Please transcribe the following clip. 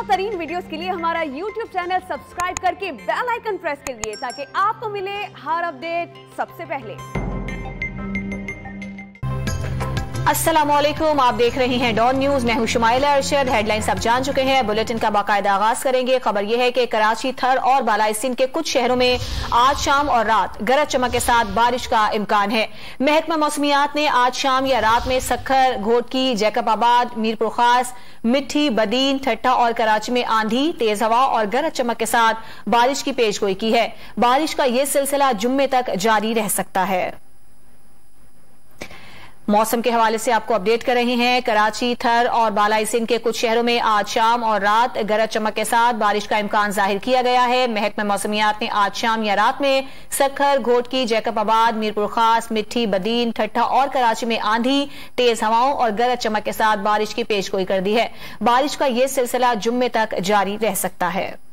तरीन वीडियोस के लिए हमारा YouTube चैनल सब्सक्राइब करके बेल आइकन प्रेस करिए ताकि आपको मिले हर अपडेट सबसे पहले। अस्सलामुअलैकुम, आप देख रहे हैं डॉन न्यूज। मैं हूं शुमाइला अरशद। हेडलाइंस आप जान चुके हैं, बुलेटिन का बाकायदा आगाज करेंगे। खबर यह है कि कराची, थर और बालाई सिंध के कुछ शहरों में आज शाम और रात गरज चमक के साथ बारिश का इम्कान है। महकमा मौसमियात ने आज शाम या रात में सक्खर, घोटकी, जैकबाबाद, मीरपुर खास, मिट्टी, बदीन, ठट्टा और कराची में आंधी, तेज हवा और गरज चमक के साथ बारिश की पेशगोई की है। बारिश का यह सिलसिला जुम्मे तक जारी रह सकता है। मौसम के हवाले से आपको अपडेट कर रहे हैं। कराची, थर और बालाई सिंध के कुछ शहरों में आज शाम और रात गरज चमक के साथ बारिश का इम्कान जाहिर किया गया है। महकमा मौसमियात ने आज शाम या रात में सक्खर, घोटकी, जैकबाबाद, मीरपुर खास, मिट्टी, बदीन, ठट्टा और कराची में आंधी, तेज हवाओं और गरज चमक के साथ बारिश की पेशगोई कर दी है। बारिश का यह सिलसिला जुम्मे तक जारी रह सकता है।